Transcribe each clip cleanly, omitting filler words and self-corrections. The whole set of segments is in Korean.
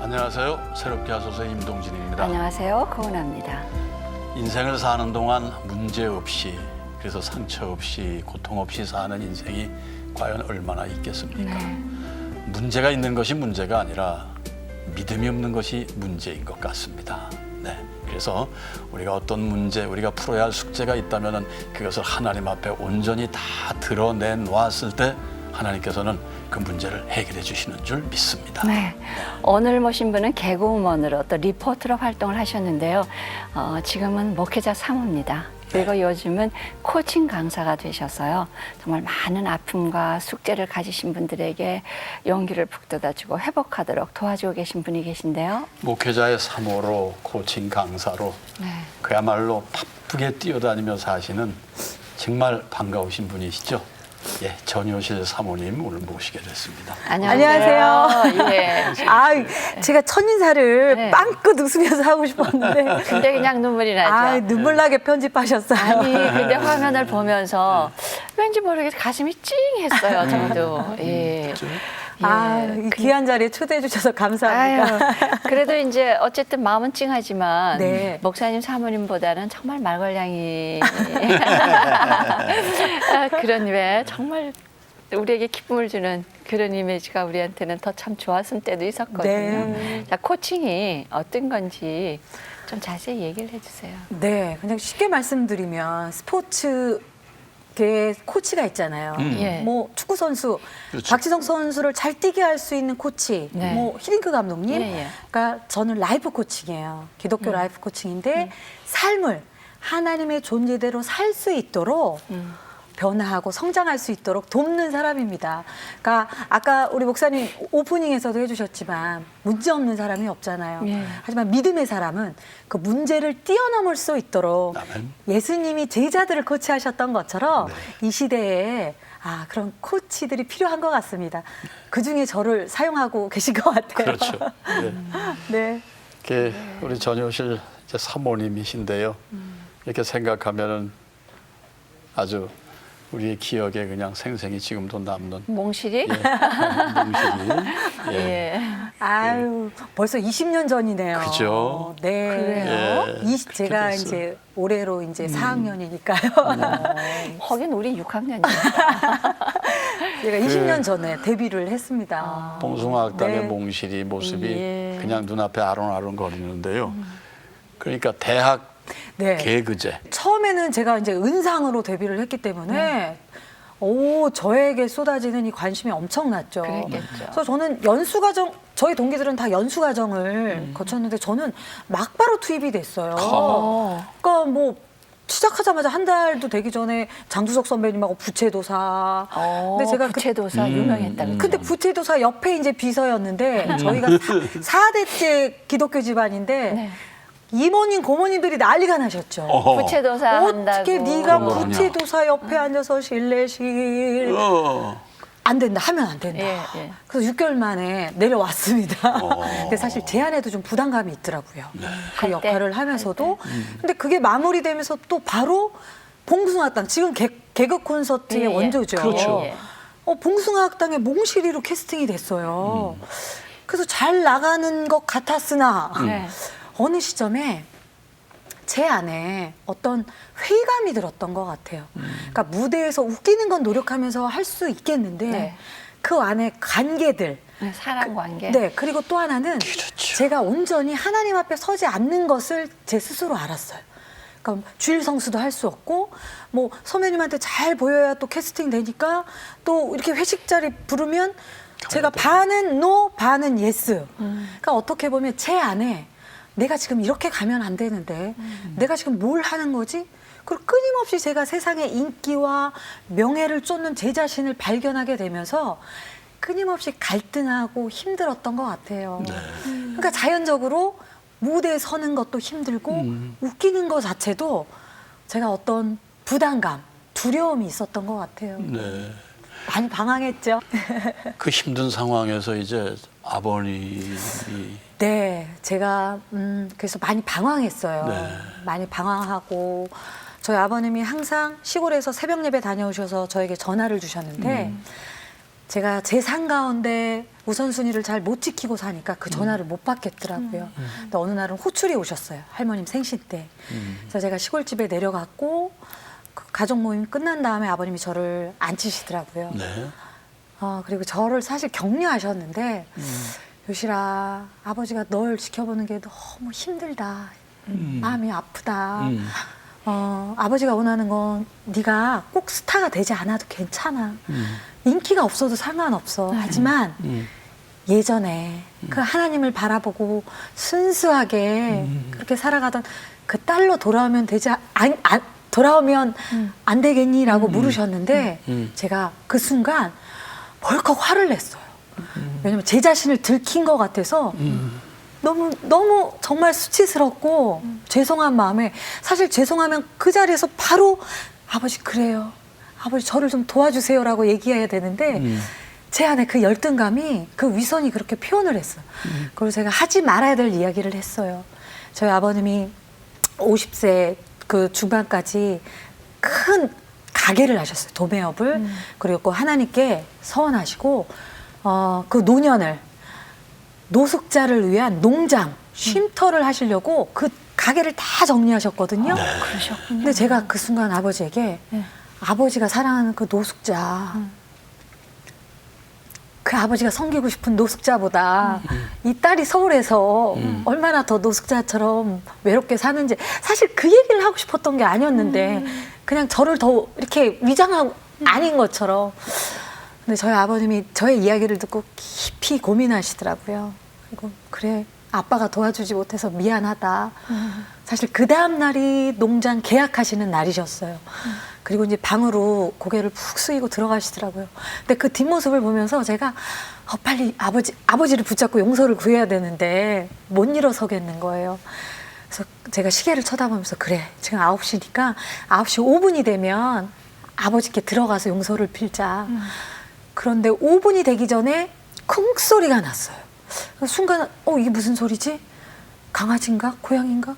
안녕하세요. 새롭게 하소서 임동진입니다. 안녕하세요. 고은아입니다. 인생을 사는 동안 문제 없이, 그래서 상처 없이, 고통 없이 사는 인생이 과연 얼마나 있겠습니까? 문제가 있는 것이 문제가 아니라 믿음이 없는 것이 문제인 것 같습니다. 네. 그래서 우리가 어떤 문제, 우리가 풀어야 할 숙제가 있다면 그것을 하나님 앞에 온전히 다 드러내 놓았을 때 하나님께서는 그 문제를 해결해 주시는 줄 믿습니다. 네. 오늘 모신 분은 개그우먼으로 또 리포터로 활동을 하셨는데요. 지금은 목회자 사모입니다. 그리고 요즘은 코칭 강사가 되셔서요. 정말 많은 아픔과 숙제를 가지신 분들에게 용기를 북돋아주고 회복하도록 도와주고 계신 분이 계신데요. 목회자의 사모로 코칭 강사로 그야말로 바쁘게 뛰어다니며 사시는 정말 반가우신 분이시죠. 예, 전효실 사모님 오늘 모시게 됐습니다. 안녕하세요. 예. 제가 첫인사를 네. 빵긋 웃으면서 하고 싶었는데 근데 그냥 눈물이 나죠. 눈물 나게 편집하셨어요. 아니, 근데 화면을 보면서 왠지 모르게 가슴이 찡했어요, 저도. 예. 이 귀한 자리에 초대해 주셔서 감사합니다. 아유, 그래도 이제 어쨌든 마음은 찡하지만 네. 목사님 사모님보다는 정말 말괄량이 그런 왜 정말 우리에게 기쁨을 주는 그런 이미지가 우리한테는 더 참 좋았을 때도 있었거든요. 네. 자, 코칭이 어떤 건지 좀 자세히 얘기를 해주세요. 네, 그냥 쉽게 말씀드리면 스포츠 계 코치가 있잖아요. 예. 뭐 축구 선수 그렇죠. 박지성 선수를 잘 뛰게 할 수 있는 코치, 네. 뭐 히딩크 감독님. 예, 예. 그러니까 저는 라이프 코칭이에요. 기독교 라이프 코칭인데 삶을 하나님의 존재대로 살 수 있도록 변화하고 성장할 수 있도록 돕는 사람입니다. 그러니까 아까 우리 목사님 오프닝에서도 해주셨지만 문제 없는 사람이 없잖아요. 예. 하지만 믿음의 사람은 그 문제를 뛰어넘을 수 있도록 아멘. 예수님이 제자들을 코치하셨던 것처럼 이 시대에 그런 코치들이 필요한 것 같습니다. 그중에 저를 사용하고 계신 것 같아요. 그렇죠. 네. 네. 이렇게 우리 전효실 이제 사모님이신데요. 이렇게 생각하면은 아주 우리의 기억에 그냥 생생히 지금도 남는 몽실이? 몽실이. 예. 예. 벌써 20년 전이네요. 그죠? 네. 그래요? 예, 제가 그렇게 됐어요. 이제 올해로 이제 4학년이니까요. 하긴 우리 6학년이니까. 제가 20년 전에 데뷔를 했습니다. 봉숭아학당의 네. 몽실이 모습이 예. 그냥 눈앞에 아른아른 거리는데요. 그러니까 대학 네. 개그제. 처음에는 제가 이제 은상으로 데뷔를 했기 때문에 저에게 쏟아지는 이 관심이 엄청났죠. 그랬겠죠. 그래서 저는 연수과정, 저희 동기들은 다 연수과정을 거쳤는데 저는 막바로 투입이 됐어요. 그러니까 뭐 시작하자마자 한 달도 되기 전에 장두석 선배님하고 부채도사. 근데 제가 부채도사 유명했다고. 근데 부채도사 옆에 이제 비서였는데 저희가 4대째 기독교 집안인데 네. 이모님 고모님들이 난리가 나셨죠. 어허. 부채도사 한다고. 어떻게 네가 그런 거군요. 부채도사 옆에 앉아서 실례실 안 된다 하면 안 된다. 예, 예. 그래서 6개월 만에 내려왔습니다. 근데 사실 제 안에도 좀 부담감이 있더라고요. 그 할 때? 역할을 하면서도. 근데 그게 마무리되면서 또 바로 봉숭아학당 지금 개그 콘서트의 예, 예. 원조죠. 그렇죠. 예. 봉숭아학당에 몽실이로 캐스팅이 됐어요. 그래서 잘 나가는 것 같았으나 네. 어느 시점에 제 안에 어떤 회의감이 들었던 것 같아요. 그러니까 무대에서 웃기는 건 노력하면서 할 수 있겠는데 네. 그 안에 관계들, 사람 관계. 네, 그리고 또 하나는 그렇죠. 제가 온전히 하나님 앞에 서지 않는 것을 제 스스로 알았어요. 그러니까 주일 성수도 할 수 없고 뭐 선배님한테 잘 보여야 또 캐스팅 되니까 또 이렇게 회식 자리 부르면 제가 반은 노, 반은 예스. 그러니까 어떻게 보면 제 안에 내가 지금 이렇게 가면 안 되는데 내가 지금 뭘 하는 거지? 그리고 끊임없이 제가 세상의 인기와 명예를 쫓는 제 자신을 발견하게 되면서 끊임없이 갈등하고 힘들었던 것 같아요. 그러니까 자연적으로 무대에 서는 것도 힘들고 웃기는 것 자체도 제가 어떤 부담감, 두려움이 있었던 것 같아요. 네. 많이 방황했죠. 그 힘든 상황에서 이제 아버님이 네, 제가 그래서 많이 방황했어요. 네. 많이 방황하고 저희 아버님이 항상 시골에서 새벽 예배 다녀오셔서 저에게 전화를 주셨는데 제가 제 상 가운데 우선순위를 잘 못 지키고 사니까 그 전화를 못 받겠더라고요. 근데 어느 날은 호출이 오셨어요. 할머님 생신 때. 그래서 제가 시골집에 내려갔고 그 가족 모임이 끝난 다음에 아버님이 저를 앉히시더라고요. 네. 그리고 저를 사실 격려하셨는데 요실아, 아버지가 널 지켜보는 게 너무 힘들다. 마음이 아프다. 아버지가 원하는 건 네가 꼭 스타가 되지 않아도 괜찮아. 인기가 없어도 상관없어. 하지만 예전에 그 하나님을 바라보고 순수하게 그렇게 살아가던 그 딸로 돌아오면 돌아오면 안 되겠니라고 물으셨는데 제가 그 순간 벌컥 화를 냈어요. 왜냐면 제 자신을 들킨 것 같아서 너무 정말 수치스럽고 죄송한 마음에 사실 죄송하면 그 자리에서 바로 아버지 그래요. 아버지 저를 좀 도와주세요라고 얘기해야 되는데 제 안에 그 열등감이 그 위선이 그렇게 표현을 했어요. 그리고 제가 하지 말아야 될 이야기를 했어요. 저희 아버님이 50세 그 중반까지 큰 가게를 하셨어요. 도매업을. 그리고 하나님께 서원하시고 그 노년을 노숙자를 위한 농장, 쉼터를 하시려고 그 가게를 다 정리하셨거든요. 그러셨군요. 근데 제가 그 순간 아버지에게 아버지가 사랑하는 그 노숙자, 그 아버지가 섬기고 싶은 노숙자보다 이 딸이 서울에서 얼마나 더 노숙자처럼 외롭게 사는지 사실 그 얘기를 하고 싶었던 게 아니었는데 그냥 저를 더 이렇게 위장하고 아닌 것처럼. 근데 저희 아버님이 저의 이야기를 듣고 깊이 고민하시더라고요. 그리고 그래, 아빠가 도와주지 못해서 미안하다. 사실 그 다음 날이 농장 계약하시는 날이셨어요. 그리고 이제 방으로 고개를 푹 숙이고 들어가시더라고요. 근데 그 뒷모습을 보면서 제가 빨리 아버지를 붙잡고 용서를 구해야 되는데 못 일어서겠는 거예요. 그래서 제가 시계를 쳐다보면서 그래, 지금 9시니까 9시 5분이 되면 아버지께 들어가서 용서를 빌자. 그런데 5분이 되기 전에 쿵 소리가 났어요. 순간 이게 무슨 소리지? 강아지인가? 고양인가?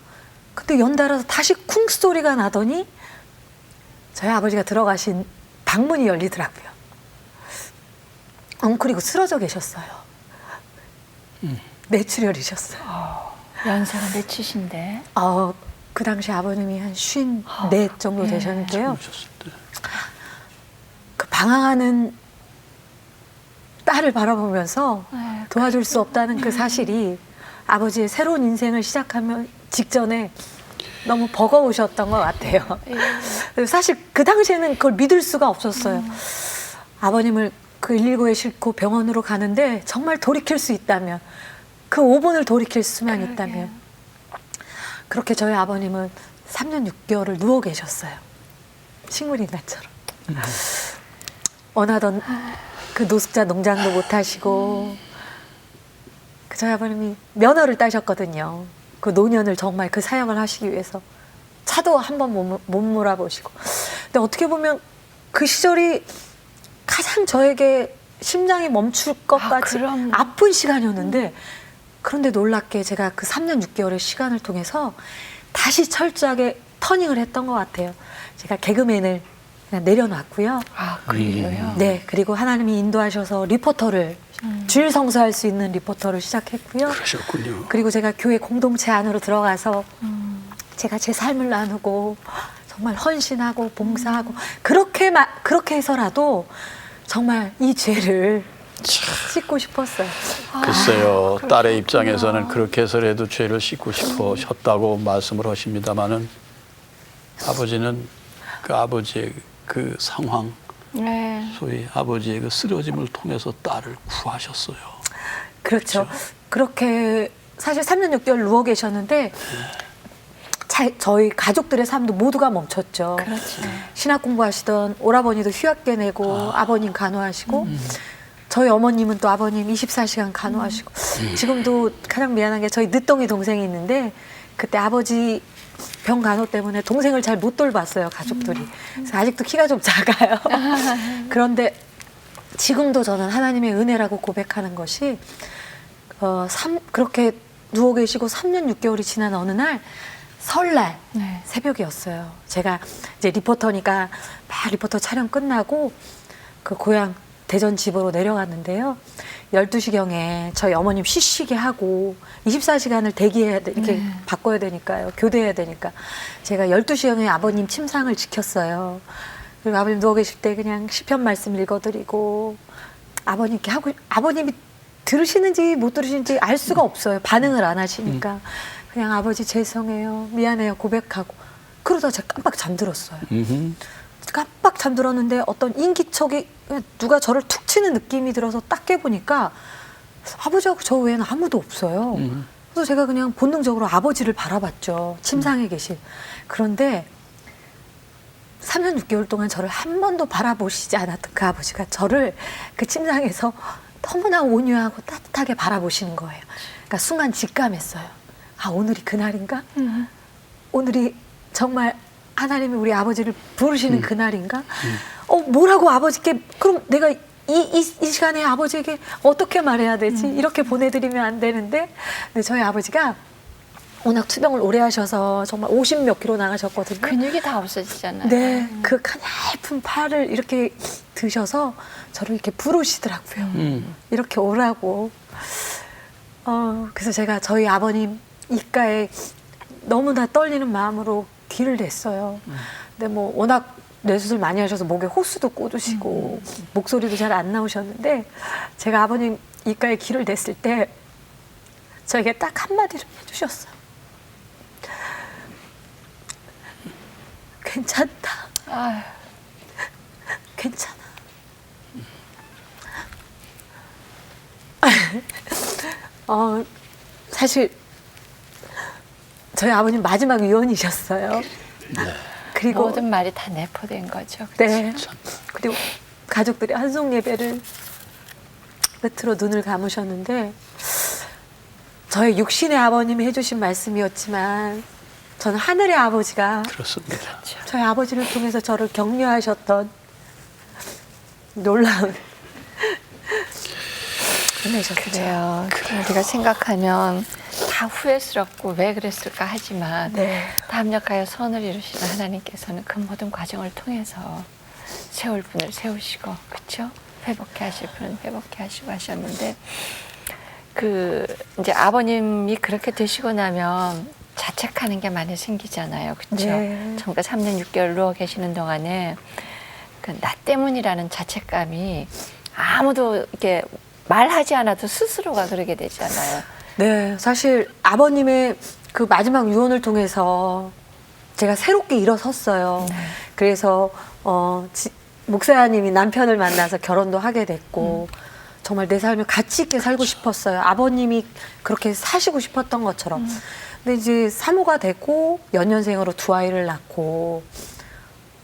근데 연달아서 다시 쿵 소리가 나더니 저희 아버지가 들어가신 방문이 열리더라고요. 엉클이고 쓰러져 계셨어요. 뇌출혈이셨어요. 연세가 몇이신데? 그 당시 아버님이 한 54 정도 되셨는데요. 오셨을 때. 그 방황하는 딸을 바라보면서 도와줄 수 없다는 그 사실이 아버지의 새로운 인생을 시작하면 직전에 너무 버거우셨던 것 같아요. 사실 그 당시에는 그걸 믿을 수가 없었어요. 아버님을 그 119에 싣고 병원으로 가는데 정말 돌이킬 수 있다면 그 5분을 돌이킬 수만 있다면 그렇게 저희 아버님은 3년 6개월을 누워 계셨어요. 식물인간처럼. 원하던 그 노숙자 농장도 못 하시고 저희 아버님이 면허를 따셨거든요. 그 노년을 정말 그 사역을 하시기 위해서 차도 한번 못 몰아보시고. 근데 어떻게 보면 그 시절이 가장 저에게 심장이 멈출 것 같이 그럼. 아픈 시간이었는데 그런데 놀랍게 제가 그 3년 6개월의 시간을 통해서 다시 철저하게 터닝을 했던 것 같아요. 제가 개그맨을 그냥 내려놨고요. 그래요? 네, 그리고 하나님이 인도하셔서 리포터를 주일 성수할 수 있는 리포터를 시작했고요. 그러셨군요. 그리고 제가 교회 공동체 안으로 들어가서 제가 제 삶을 나누고 정말 헌신하고 봉사하고 그렇게 해서라도 정말 이 죄를 씻고 싶었어요. 글쎄요, 딸의 입장에서는 그렇게 해서라도 죄를 씻고 싶으셨다고 말씀을 하십니다마는 아버지는 그 아버지의 그 상황, 네. 소위 아버지의 그 쓰러짐을 통해서 딸을 구하셨어요. 그렇죠. 그렇게 사실 3년 6개월 누워 계셨는데 저희 가족들의 삶도 모두가 멈췄죠. 그렇죠. 신학 공부하시던 오라버니도 휴학계 내고 아버님 간호하시고 저희 어머님은 또 아버님 24시간 간호하시고 지금도 가장 미안한 게 저희 늦둥이 동생이 있는데 그때 아버지 병 간호 때문에 동생을 잘 못 돌봤어요, 가족들이. 그래서 아직도 키가 좀 작아요. 그런데 지금도 저는 하나님의 은혜라고 고백하는 것이 그렇게 누워 계시고 3년 6개월이 지난 어느 날 설날 네. 새벽이었어요. 제가 이제 리포터니까 막 리포터 촬영 끝나고 그 고향 대전 집으로 내려갔는데요. 12시경에 저희 어머님 쉬시게 하고 24시간을 대기해야 돼, 이렇게 바꿔야 되니까요. 교대해야 되니까. 제가 12시경에 아버님 침상을 지켰어요. 그리고 아버님 누워 계실 때 그냥 시편 말씀 읽어드리고 아버님께 하고, 아버님이 들으시는지 못 들으시는지 알 수가 없어요. 반응을 안 하시니까. 그냥 아버지 죄송해요. 미안해요. 고백하고. 그러다 제가 깜빡 잠들었어요. 깜빡 잠들었는데 어떤 인기척이 누가 저를 툭 치는 느낌이 들어서 딱 깨보니까 아버지하고 저 외에는 아무도 없어요. 그래서 제가 그냥 본능적으로 아버지를 바라봤죠. 침상에 계신. 그런데 3년 6개월 동안 저를 한 번도 바라보시지 않았던 그 아버지가 저를 그 침상에서 너무나 온유하고 따뜻하게 바라보시는 거예요. 그러니까 순간 직감했어요. 아, 오늘이 그날인가? 오늘이 정말 하나님이 우리 아버지를 부르시는 그날인가? 뭐라고 아버지께, 그럼 내가 이 시간에 아버지에게 어떻게 말해야 되지? 이렇게 보내드리면 안 되는데. 근데 저희 아버지가 워낙 투병을 오래 하셔서 정말 50 몇 킬로 나가셨거든요. 근육이 다 없어지잖아요. 네, 그 가냘픈 팔을 이렇게 드셔서 저를 이렇게 부르시더라고요. 이렇게 오라고. 그래서 제가 저희 아버님 입가에 너무나 떨리는 마음으로 귀를 댔어요. 근데 뭐 워낙 뇌수술 많이 하셔서 목에 호수도 꽂으시고 목소리도 잘 안 나오셨는데 제가 아버님 입가에 귀를 댔을 때 저에게 딱 한마디를 해주셨어요. 괜찮다. 아유. 괜찮아. 사실 저희 아버님 마지막 유언이셨어요. 그리고 모든 말이 다 내포된 거죠. 네. 그리고 가족들이 한송 예배를 끝으로 눈을 감으셨는데 저의 육신의 아버님이 해주신 말씀이었지만 저는 하늘의 아버지가 그렇습니다. 저희 아버지를 통해서 저를 격려하셨던 놀라운 은혜셨죠. 그래요. 우리가 생각하면 다 후회스럽고 왜 그랬을까 하지만 네. 다 합력하여 선을 이루시는 하나님께서는 그 모든 과정을 통해서 세울 분을 세우시고, 그렇죠? 회복해 하실 분은 회복해 하시고 하셨는데, 그 이제 아버님이 그렇게 되시고 나면 자책하는 게 많이 생기잖아요, 그렇죠? 네. 정말 3년 6개월 누워 계시는 동안에 그 나 때문이라는 자책감이 아무도 이렇게 말하지 않아도 스스로가 그러게 되잖아요. 네, 사실 아버님의 그 마지막 유언을 통해서 제가 새롭게 일어섰어요. 그래서 목사님이 남편을 만나서 결혼도 하게 됐고 정말 내 삶을 가치 있게 살고 싶었어요. 아버님이 그렇게 사시고 싶었던 것처럼. 근데 이제 사모가 되고 연년생으로 2아이를 낳고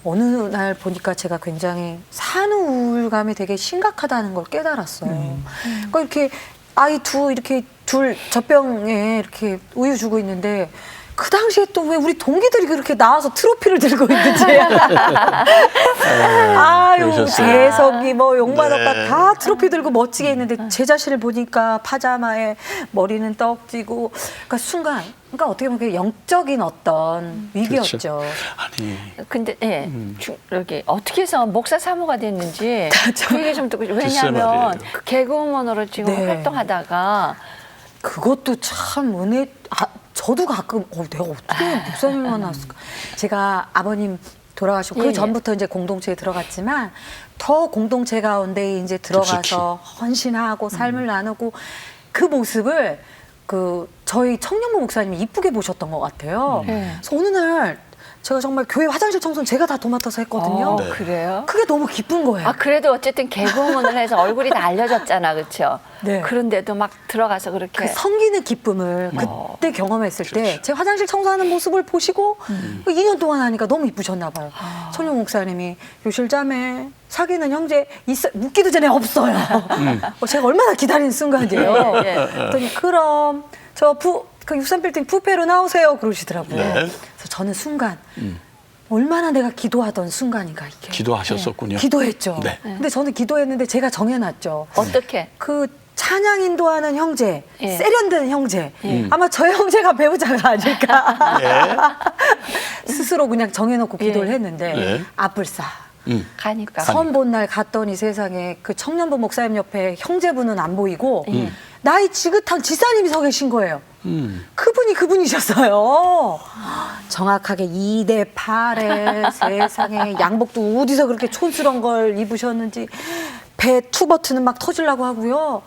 어느 날 보니까 제가 굉장히 산후 우울감이 되게 심각하다는 걸 깨달았어요. 그러니까 이렇게 아이 이렇게 둘 젖병에 이렇게 우유 주고 있는데 그 당시에 또 왜 우리 동기들이 그렇게 나와서 트로피를 들고 있는지. 아유, 그러셨어요. 재석이 뭐 용만오빠 네. 다 트로피 들고 멋지게 있는데 제 자신을 보니까 파자마에 머리는 떡지고. 그러니까 순간, 그러니까 어떻게 보면 그게 영적인 어떤 위기였죠. 그렇죠. 아니, 근데 여기 어떻게 해서 목사 사모가 됐는지 그 얘기 좀 듣고, 글쎄 왜냐하면 말이에요. 그 개그우먼으로 지금 네. 활동하다가 그것도 참 저도 가끔 내가 어떻게 목사님을 만났을까. 제가 아버님 돌아가시고 예, 그 예. 전부터 이제 공동체에 들어갔지만 더 공동체 가운데 이제 들어가서 헌신하고 삶을 나누고 그 모습을 저희 청년부 목사님이 이쁘게 보셨던 것 같아요. 그래서 어느 날 제가 정말 교회 화장실 청소는 제가 다 도맡아서 했거든요. 네. 그래요? 그게 너무 기쁜 거예요. 아, 그래도 어쨌든 개그우먼을 해서 얼굴이 다 알려졌잖아, 그렇죠? 네. 그런데도 막 들어가서 그렇게. 그 성기는 기쁨을 그때 경험했을 때 제 화장실 청소하는 모습을 보시고 2년 동안 하니까 너무 이쁘셨나 봐요. 청년 목사님이 요실자매 사귀는 형제 묻기도 전에 없어요. 제가 얼마나 기다리는 순간이에요. 예, 예. 그랬더니 그럼 그 63빌딩 뷔페로 나오세요 그러시더라고요. 네. 그래서 저는 순간 얼마나 내가 기도하던 순간인가 이게. 기도하셨었군요. 기도했죠. 네. 근데 저는 기도했는데 제가 정해놨죠. 어떻게? 그 찬양 인도하는 형제, 예. 세련된 형제. 아마 저 형제가 배우자가 아닐까. 예. 스스로 그냥 정해놓고 기도를 예. 했는데 예. 아뿔싸 가니까. 선 본 날 갔더니 세상에 그 청년부 목사님 옆에 형제분은 안 보이고 나이 지긋한 지사님이 서 계신 거예요. 그분이 그분이셨어요. 정확하게 2대 8에 세상에 양복도 어디서 그렇게 촌스러운 걸 입으셨는지 배 투버튼은 막 터지려고 하고요.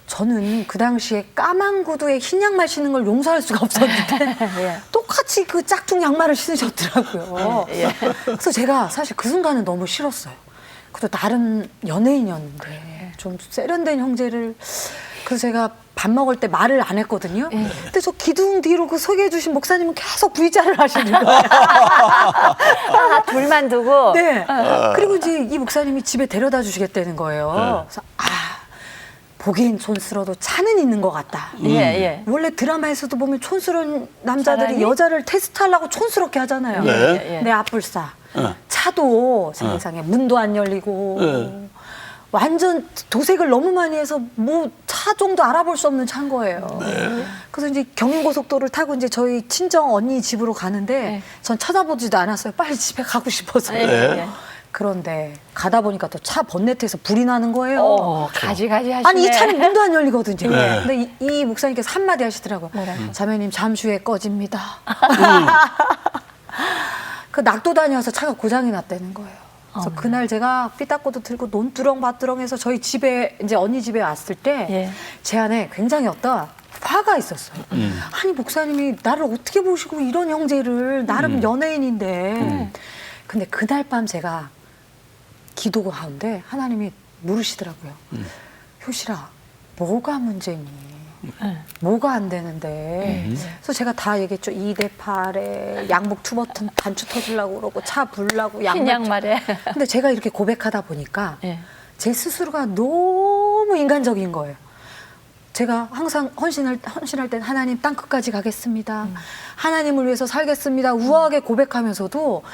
저는 그 당시에 까만 구두에 흰 양말 신는 걸 용서할 수가 없었는데 예. 똑같이 그 짝퉁 양말을 신으셨더라고요. 예. 그래서 제가 사실 그 순간은 너무 싫었어요. 그래도 나름 연예인이었는데 좀 세련된 형제를 그래서 제가 밥 먹을 때 말을 안 했거든요. 근데 저 기둥 뒤로 그 소개해 주신 목사님은 계속 V자를 하시는 거예요. 아, 둘만 두고. 네. 그리고 이제 이 목사님이 집에 데려다 주시겠다는 거예요. 그래서 보기엔 촌스러워도 차는 있는 것 같다. 예, 예. 원래 드라마에서도 보면 촌스러운 남자들이 사람이? 여자를 테스트하려고 촌스럽게 하잖아요. 네. 예, 예. 내 앞불싸. 차도 세상에 문도 안 열리고 네. 완전 도색을 너무 많이 해서 뭐 차 정도 알아볼 수 없는 차인 거예요. 그래서 이제 경인고속도로를 타고 이제 저희 친정 언니 집으로 가는데 네. 전 찾아보지도 않았어요. 빨리 집에 가고 싶어서. 예, 예. 그런데 가다 보니까 또 차 번네트에서 불이 나는 거예요. 가지가지 하시네. 아니 이 차는 문도 안 열리거든요. 네. 근데 이 목사님께서 한마디 하시더라고요. 자매님 잠시 후에 꺼집니다. 그 낙도 다녀서 차가 고장이 났다는 거예요. 그래서 그날 제가 삐딱고도 들고 논두렁 밭두렁해서 저희 집에 이제 언니 집에 왔을 때 제 예. 안에 굉장히 어떤 화가 있었어요. 아니 목사님이 나를 어떻게 보시고 이런 형제를 나름 연예인인데 근데 그날 밤 제가 기도 가운데 하나님이 물으시더라고요. 효실아 뭐가 문제니? 뭐가 안 되는데. 그래서 제가 다 얘기했죠. 2대 8에 양복 투버튼 단추 터지려고 그러고 차 불라고 흰 양말에. 근데 제가 이렇게 고백하다 보니까 예. 제 스스로가 너무 인간적인 거예요. 제가 항상 헌신할 땐 하나님 땅 끝까지 가겠습니다. 하나님을 위해서 살겠습니다. 우아하게 고백하면서도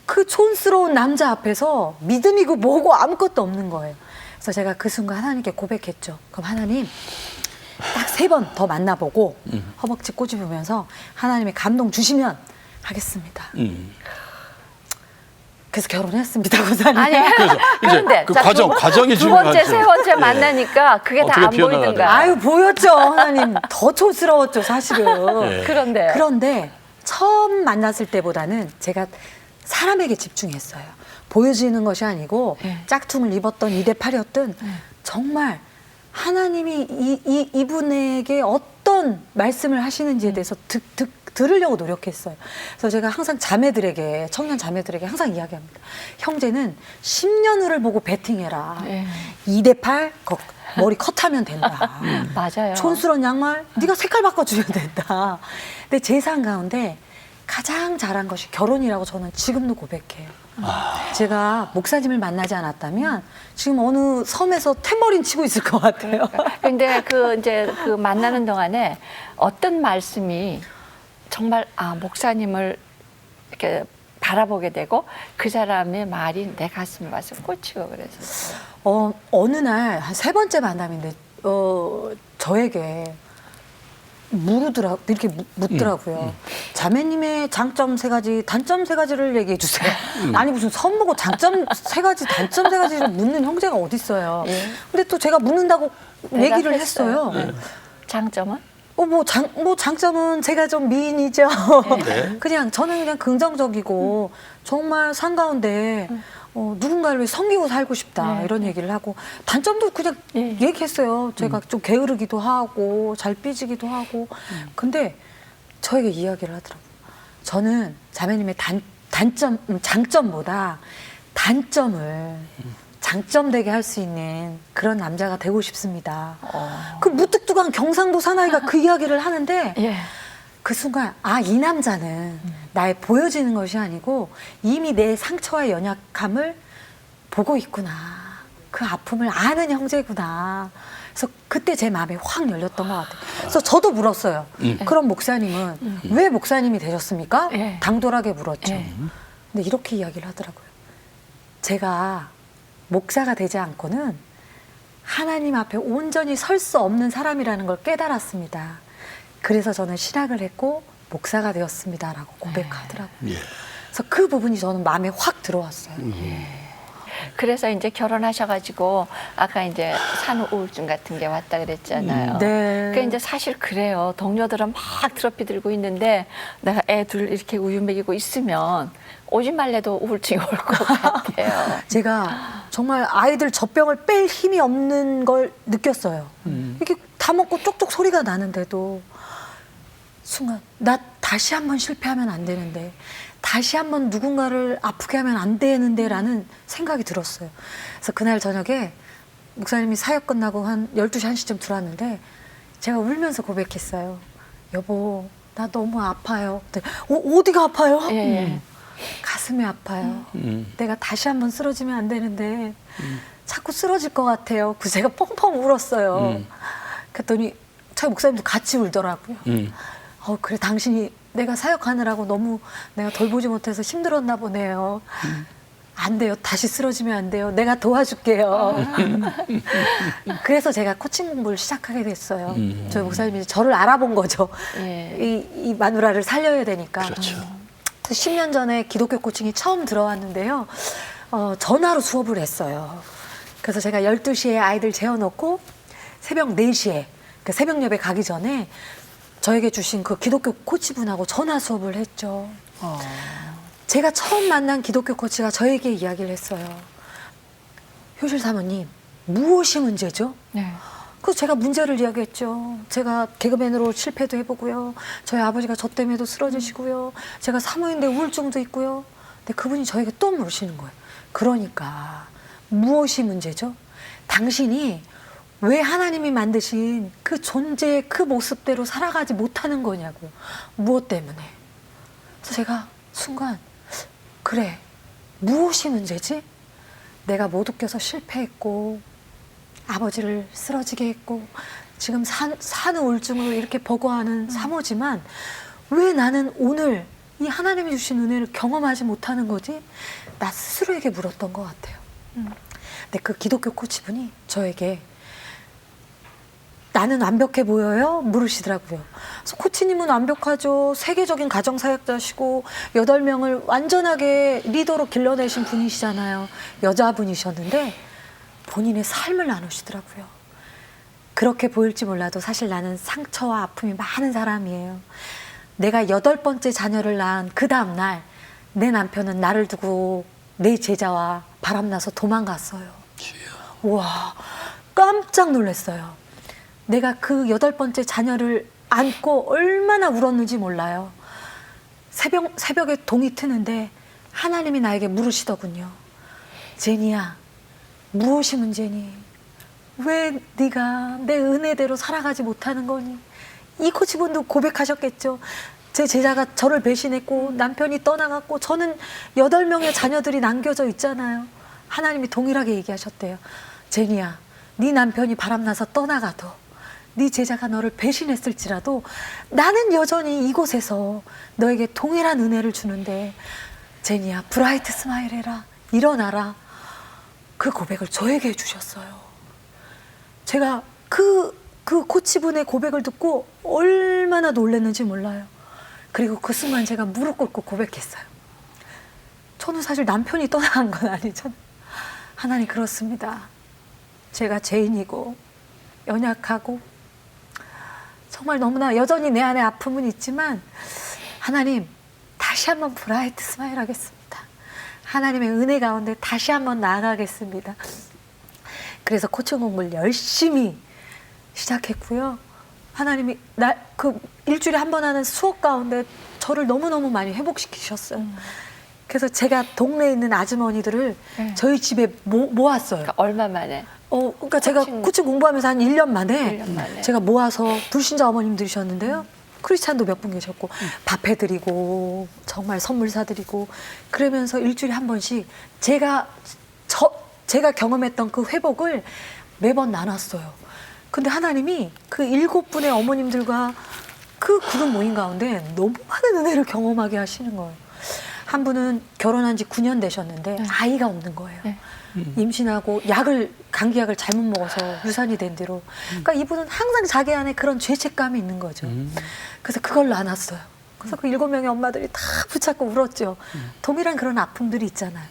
그 촌스러운 남자 앞에서 믿음이고 뭐고 아무것도 없는 거예요. 그래서 제가 그 순간 하나님께 고백했죠. 그럼 하나님 딱 3번 더 만나보고 허벅지 꼬집으면서 하나님의 감동 주시면 하겠습니다. 그래서 결혼했습니다, 고사님. 아니, 그래서 그런데 그 자, 과정이 두 번째, 중요하죠. 세 번째 예. 만나니까 그게 다 어떻게 안 피어나가야 보이던가. 아유 보였죠, 하나님. 더 촌스러웠죠, 사실은. 예. 그런데. 그런데 처음 만났을 때보다는 제가 사람에게 집중했어요. 보여지는 것이 아니고 짝퉁을 입었던 2대 8이었던 정말 하나님이 이분에게 어떤 말씀을 하시는지에 대해서 들으려고 노력했어요. 그래서 제가 항상 자매들에게, 청년 자매들에게 항상 이야기합니다. 형제는 10년 후를 보고 베팅해라. 2대 8 머리 컷하면 된다. 맞아요. 촌스러운 양말 네가 색깔 바꿔주면 된다. 근데 제 삶 가운데 가장 잘한 것이 결혼이라고 저는 지금도 고백해요. 제가 목사님을 만나지 않았다면 지금 어느 섬에서 탬버린 치고 있을 것 같아요. 근데 그 만나는 동안에 어떤 말씀이 정말 목사님을 이렇게 바라보게 되고 그 사람의 말이 내 가슴에 와서 꽂히고 그래서. 어느 날 한 3번째 만남인데 저에게 이렇게 묻더라고요. 자매님의 장점 3가지, 단점 3가지를 얘기해 주세요. 아니 무슨 선 보고 장점 3가지, 단점 3가지를 묻는 형제가 어디 있어요. 근데 또 제가 묻는다고 얘기를 했어요. 장점은? 장점은 제가 좀 미인이죠. 네. 저는 그냥 긍정적이고 정말 산가운데 누군가를 위해 섬기고 살고 싶다 이런 얘기를 하고 단점도 그냥 얘기했어요. 제가 좀 게으르기도 하고 잘 삐지기도 하고 근데 저에게 이야기를 하더라고요. 저는 자매님의 장점보다 단점을 장점되게 할 수 있는 그런 남자가 되고 싶습니다. 그 무뚝뚝한 경상도 사나이가 그 이야기를 하는데 그 순간 이 남자는 나의 보여지는 것이 아니고 이미 내 상처와 연약함을 보고 있구나. 그 아픔을 아는 형제구나. 그래서 그때 제 마음이 확 열렸던 것 같아요. 그래서 저도 물었어요. 그럼 목사님은 왜 목사님이 되셨습니까? 당돌하게 물었죠. 근데 이렇게 이야기를 하더라고요. 제가 목사가 되지 않고는 하나님 앞에 온전히 설 수 없는 사람이라는 걸 깨달았습니다. 그래서 저는 신학을 했고 목사가 되었습니다라고 고백하더라고요. 예. 그래서 그 부분이 저는 마음에 확 들어왔어요. 그래서 이제 결혼하셔가지고 아까 이제 산후 우울증 같은 게 왔다 그랬잖아요. 네. 그러니까 이제 사실 그래요. 동료들은 막 트로피 들고 있는데 내가 애 둘 이렇게 우유 먹이고 있으면 오지 말래도 우울증이 올 것 같아요. 제가 정말 아이들 젖병을 뺄 힘이 없는 걸 느꼈어요. 이렇게 다 먹고 쪽쪽 소리가 나는데도 순간 나 다시 한번 실패하면 안 되는데, 다시 한번 누군가를 아프게 하면 안 되는데 라는 생각이 들었어요. 그래서 그날 저녁에 목사님이 사역 끝나고 한 12시, 1시쯤 들어왔는데 제가 울면서 고백했어요. 여보, 나 너무 아파요. 어디가 아파요? 예. 가슴이 아파요. 내가 다시 한번 쓰러지면 안 되는데 자꾸 쓰러질 것 같아요. 그래서 제가 펑펑 울었어요. 그랬더니 저희 목사님도 같이 울더라고요. 그래, 당신이 내가 사역하느라고 너무 내가 돌보지 못해서 힘들었나 보네요. 안 돼요. 다시 쓰러지면 안 돼요. 내가 도와줄게요. 그래서 제가 코칭 공부를 시작하게 됐어요. 저희 목사님이 저를 알아본 거죠. 예. 이 마누라를 살려야 되니까. 그렇죠. 10년 전에 기독교 코칭이 처음 들어왔는데요. 전화로 수업을 했어요. 그래서 제가 12시에 아이들 재워놓고 새벽 4시에 그 새벽 예배 가기 전에 저에게 주신 그 기독교 코치분하고 전화 수업을 했죠. 제가 처음 만난 기독교 코치가 저에게 이야기를 했어요. 효실 사모님, 무엇이 문제죠? 네. 그래서 제가 문제를 이야기했죠. 제가 개그맨으로 실패도 해보고요. 저희 아버지가 저 때문에도 쓰러지시고요. 제가 사모인데 우울증도 있고요. 근데 그분이 저에게 또 물으시는 거예요. 그러니까 무엇이 문제죠? 당신이 왜 하나님이 만드신 그 존재의 그 모습대로 살아가지 못하는 거냐고요. 무엇 때문에? 그래서 제가 순간 그래, 무엇이 문제지? 내가 못 웃겨서 실패했고 아버지를 쓰러지게 했고 지금 산후 우울증으로 이렇게 버거워하는 사모지만 왜 나는 오늘 이 하나님이 주신 은혜를 경험하지 못하는 거지? 나 스스로에게 물었던 것 같아요. 근데 그 기독교 코치분이 저에게 나는 완벽해 보여요? 물으시더라고요. 그래서 코치님은 완벽하죠. 세계적인 가정사역자시고 8명을 완전하게 리더로 길러내신 분이시잖아요. 여자분이셨는데 본인의 삶을 나누시더라고요. 그렇게 보일지 몰라도 사실 나는 상처와 아픔이 많은 사람이에요. 내가 8번째 자녀를 낳은 그 다음날 내 남편은 나를 두고 내 제자와 바람나서 도망갔어요. 와, 깜짝 놀랐어요. 내가 그 8번째 자녀를 안고 얼마나 울었는지 몰라요. 새벽에 동이 트는데 하나님이 나에게 물으시더군요. 제니야, 무엇이 문제니? 왜 네가 내 은혜대로 살아가지 못하는 거니? 이 코치분도 고백하셨겠죠. 제 제자가 저를 배신했고 남편이 떠나갔고 저는 8명의 자녀들이 남겨져 있잖아요. 하나님이 동일하게 얘기하셨대요. 제니야, 네 남편이 바람나서 떠나가도 네 제자가 너를 배신했을지라도 나는 여전히 이곳에서 너에게 동일한 은혜를 주는데 제니야, 브라이트 스마일 해라. 일어나라. 그 고백을 저에게 해주셨어요. 제가 그 코치분의 고백을 듣고 얼마나 놀랐는지 몰라요. 그리고 그 순간 제가 무릎 꿇고 고백했어요. 저는 사실 남편이 떠나간 건 아니잖아요. 하나님, 그렇습니다. 제가 죄인이고 연약하고 정말 너무나 여전히 내 안에 아픔은 있지만 하나님, 다시 한번 브라이트 스마일 하겠습니다. 하나님의 은혜 가운데 다시 한번 나아가겠습니다. 그래서 코칭 공부를 열심히 시작했고요. 하나님이 그 일주일에 한 번 하는 수업 가운데 저를 너무너무 많이 회복시키셨어요. 그래서 제가 동네에 있는 아주머니들을 저희 집에 모았어요. 그러니까 얼마 만에? 그러니까 제가 코칭 공부하면서 한 1년 만에 제가 모아서 불신자 어머님들이셨는데요. 크리스찬도 몇 분 계셨고 밥 해드리고 정말 선물 사드리고 그러면서 일주일에 한 번씩 제가 경험했던 그 회복을 매번 나눴어요. 근데 하나님이 그 7분의 어머님들과 그 그룹 모임 가운데 너무 많은 은혜를 경험하게 하시는 거예요. 한 분은 결혼한 지 9년 되셨는데 아이가 없는 거예요. 임신하고 감기약을 잘못 먹어서 유산이 된 대로. 그러니까 이분은 항상 자기 안에 그런 죄책감이 있는 거죠. 그래서 그걸 나눴어요. 그래서 그 7명의 엄마들이 다 붙잡고 울었죠. 동일한 그런 아픔들이 있잖아요.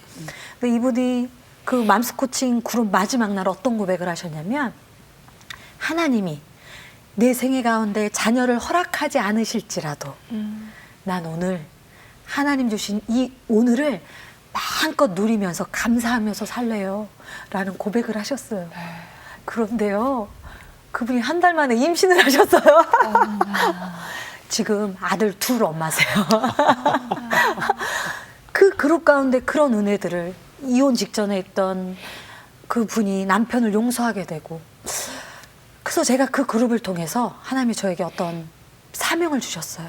근데 이분이 그 맘스 코칭 그룹 마지막 날 어떤 고백을 하셨냐면 하나님이 내 생애 가운데 자녀를 허락하지 않으실지라도 난 오늘 하나님 주신 이 오늘을 마음껏 누리면서 감사하면서 살래요 라는 고백을 하셨어요. 그런데요 그분이 한 달 만에 임신을 하셨어요. 지금 아들 둘 엄마세요. 그 그룹 가운데 그런 은혜들을 이혼 직전에 있던 그분이 남편을 용서하게 되고 그래서 제가 그 그룹을 통해서 하나님이 저에게 어떤 사명을 주셨어요.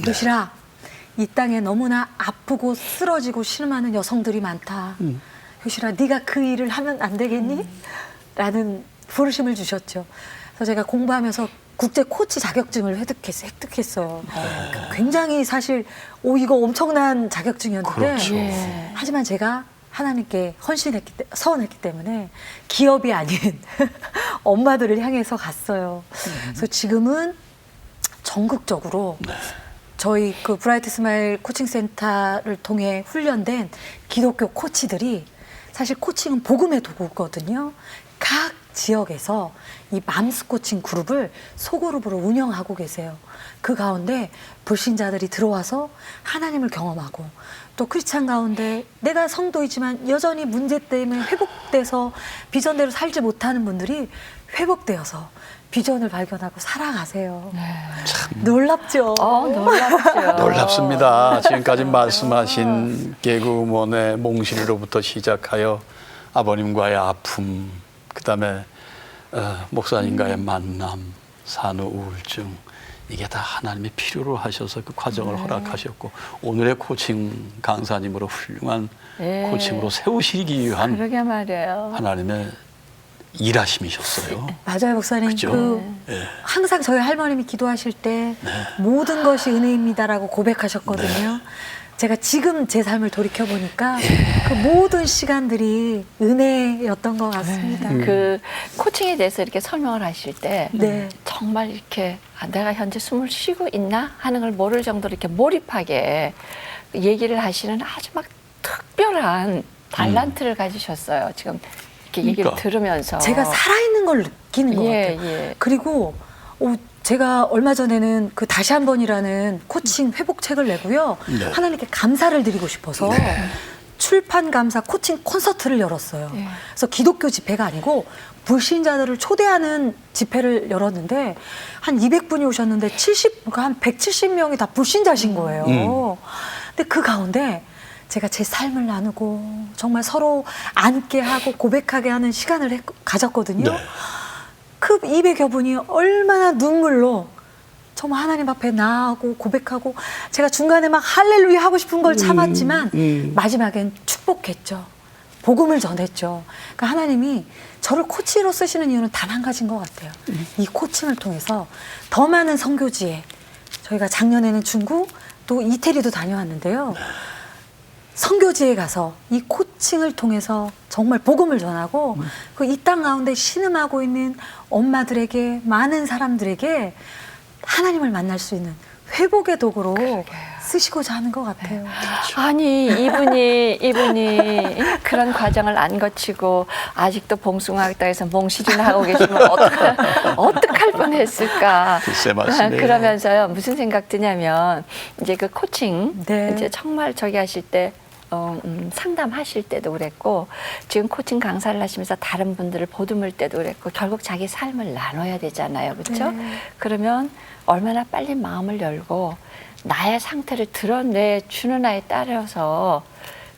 도시라 이 땅에 너무나 아프고 쓰러지고 신음하는 여성들이 많다. 효실아 네가 그 일을 하면 안 되겠니? 라는 부르심을 주셨죠. 그래서 제가 공부하면서 국제 코치 자격증을 획득했어요. 굉장히 사실 이거 엄청난 자격증이었는데 그렇죠. 하지만 제가 하나님께 서원했기 때문에 기업이 아닌 엄마들을 향해서 갔어요. 그래서 지금은 전국적으로 저희 그 브라이트 스마일 코칭 센터를 통해 훈련된 기독교 코치들이 사실 코칭은 복음의 도구거든요. 각 지역에서 이 맘스 코칭 그룹을 소그룹으로 운영하고 계세요. 그 가운데 불신자들이 들어와서 하나님을 경험하고 또 크리스찬 가운데 내가 성도이지만 여전히 문제 때문에 회복돼서 비전대로 살지 못하는 분들이 회복되어서 비전을 발견하고 살아가세요. 놀랍죠? 놀랍죠. 놀랍습니다. 지금까지 말씀하신 개그우먼의 몽실로부터 시작하여 아버님과의 아픔, 그다음에 목사님과의 만남, 산후 우울증, 이게 다 하나님이 필요로 하셔서 그 과정을 허락하셨고 오늘의 코칭 강사님으로 훌륭한 코칭으로 세우시기 위한 그러게 말이에요. 하나님의 일하심이셨어요. 맞아요, 목사님. 그죠? 항상 저희 할머님이 기도하실 때 모든 것이 은혜입니다라고 고백하셨거든요. 제가 지금 제 삶을 돌이켜 보니까 그 모든 시간들이 은혜였던 것 같습니다. 그 코칭에 대해서 이렇게 설명을 하실 때 네. 정말 이렇게 내가 현재 숨을 쉬고 있나 하는 걸 모를 정도로 이렇게 몰입하게 얘기를 하시는 아주 막 특별한 달란트를 가지셨어요. 지금 이렇게 얘기를 그러니까. 들으면서 제가 살아있는 걸 느끼는 것 같아요. 그리고 제가 얼마 전에는 그 다시 한 번이라는 코칭 회복책을 내고요. 네. 하나님께 감사를 드리고 싶어서 출판 감사 코칭 콘서트를 열었어요. 그래서 기독교 집회가 아니고 불신자들을 초대하는 집회를 열었는데 한 200분이 오셨는데 한 170명이 다 불신자신 거예요. 근데 그 가운데 제가 제 삶을 나누고 정말 서로 앉게 하고 고백하게 하는 시간을 가졌거든요. 네. 그 200여 분이 얼마나 눈물로 정말 하나님 앞에 나아가고 고백하고 제가 중간에 막 할렐루야 하고 싶은 걸 참았지만 마지막엔 축복했죠. 복음을 전했죠. 그러니까 하나님이 저를 코치로 쓰시는 이유는 단 한 가지인 것 같아요. 이 코칭을 통해서 더 많은 선교지에 저희가 작년에는 중국 또 이태리도 다녀왔는데요. 선교지에 가서 이 코칭을 통해서 정말 복음을 전하고 그 이 땅 가운데 신음하고 있는 엄마들에게 많은 사람들에게 하나님을 만날 수 있는 회복의 도구로 쓰시고자 하는 것 같아요. 아니 이분이 그런 과정을 안 거치고 아직도 봉숭아학당에서 몽실이나 하고 계시면 어떡할 뻔했을까. 글쎄 말씀이에요. 그러면서요 무슨 생각 드냐면 이제 그 코칭 네. 이제 정말 저기 하실 때 상담하실 때도 그랬고 지금 코칭 강사를 하시면서 다른 분들을 보듬을 때도 그랬고 결국 자기 삶을 나눠야 되잖아요. 그렇죠? 그러면 얼마나 빨리 마음을 열고 나의 상태를 드러내주는 아에 따라서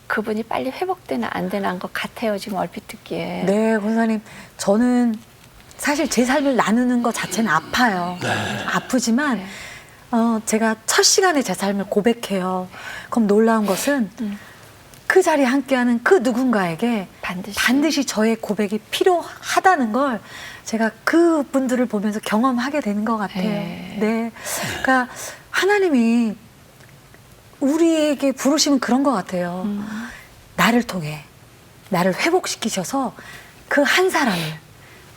그분이 빨리 회복되나 안 되나 한 것 같아요. 지금 얼핏 듣기에. 네, 권사님. 저는 사실 제 삶을 나누는 것 자체는 아파요. 아프지만 제가 첫 시간에 제 삶을 고백해요. 그럼 놀라운 것은 그 자리에 함께하는 그 누군가에게 반드시 저의 고백이 필요하다는 걸 제가 그분들을 보면서 경험하게 되는 것 같아요. 네. 그러니까 하나님이 우리에게 부르시면 그런 것 같아요. 나를 통해 나를 회복시키셔서 그 한 사람을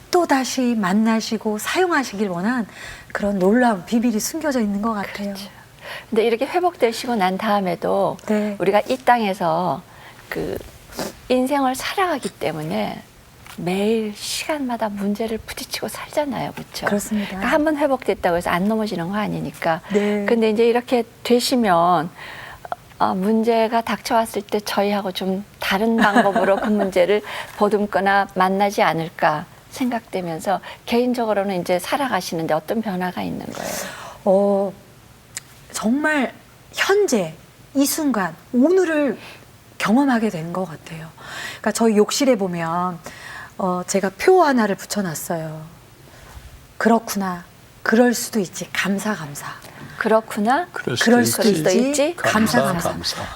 또다시 만나시고 사용하시길 원한 그런 놀라운 비밀이 숨겨져 있는 것 같아요. 그렇죠. 근데 이렇게 회복되시고 난 다음에도 네. 우리가 이 땅에서 그 인생을 살아가기 때문에 매일 시간마다 문제를 부딪히고 살잖아요. 그렇죠? 그렇습니다. 그러니까 한번 회복됐다고 해서 안 넘어지는 거 아니니까. 네. 근데 이제 이렇게 되시면 문제가 닥쳐왔을 때 저희하고 좀 다른 방법으로 그 문제를 보듬거나 만나지 않을까 생각되면서 개인적으로는 이제 살아가시는데 어떤 변화가 있는 거예요? 정말 현재 이 순간 오늘을 경험하게 된 것 같아요. 그러니까 저희 욕실에 보면 제가 표 하나를 붙여놨어요. 그렇구나. 그럴 수도 있지. 감사. 그렇구나. 그럴 수도 있지. 감사.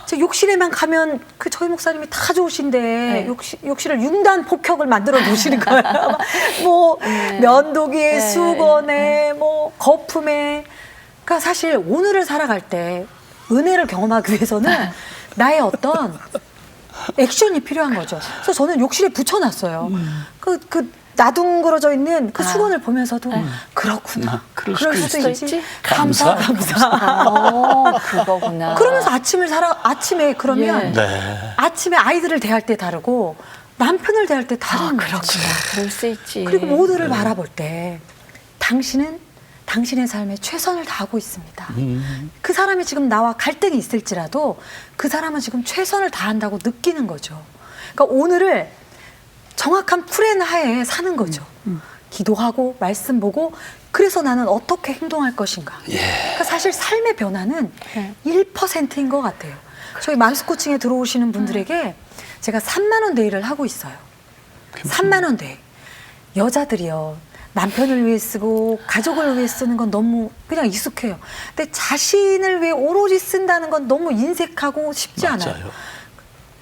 저 욕실에만 가면 그 저희 목사님이 다 좋으신데 네. 욕실을 융단 폭격을 만들어 놓으시는 거예요. 뭐 면도기에, 네. 수건에, 뭐 거품에. 그러니까 사실 오늘을 살아갈 때 은혜를 경험하기 위해서는 나의 어떤 액션이 필요한 거죠. 그래서 저는 욕실에 붙여놨어요. 그 나둥그러져 있는 그 수건을 보면서도 그렇구나. 그럴 수도 있지. 있지. 감사. 그거구나. 그러면서 아침에 그러면 예. 네. 아침에 아이들을 대할 때 다르고 남편을 대할 때 다른 거죠. 그렇구나. 그럴 수 있지. 그리고 모두를 바라볼 때 당신은 당신의 삶에 최선을 다하고 있습니다. 그 사람이 지금 나와 갈등이 있을지라도 그 사람은 지금 최선을 다한다고 느끼는 거죠. 그러니까 오늘을 정확한 플랜 하에 사는 거죠. 기도하고 말씀 보고 그래서 나는 어떻게 행동할 것인가. 그러니까 사실 삶의 변화는 1%인 것 같아요. 저희 맘스 코칭에 들어오시는 분들에게 제가 3만 원 데이를 하고 있어요. 3만 원 데이. 여자들이요. 남편을 위해 쓰고 가족을 위해 쓰는 건 너무 그냥 익숙해요. 근데 자신을 위해 오로지 쓴다는 건 너무 인색하고 쉽지 않아요. 맞아요.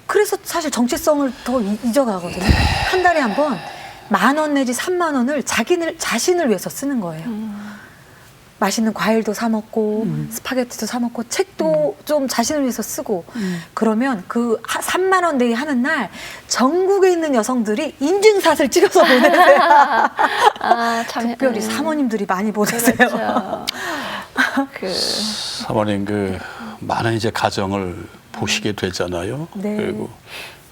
그래서 사실 정체성을 더 잊어가거든요. 한 달에 한 번 10,000원 내지 30,000원을 자신을 위해서 쓰는 거예요. 맛있는 과일도 사 먹고 스파게티도 사 먹고 책도 좀 자신을 위해서 쓰고 그러면 그 3만 원 데이 하는 날 전국에 있는 여성들이 인증샷을 찍어서 보내세요. 특별히 사모님들이 많이 보내세요. 그렇죠. 사모님 그 많은 이제 가정을 보시게 되잖아요. 네. 그리고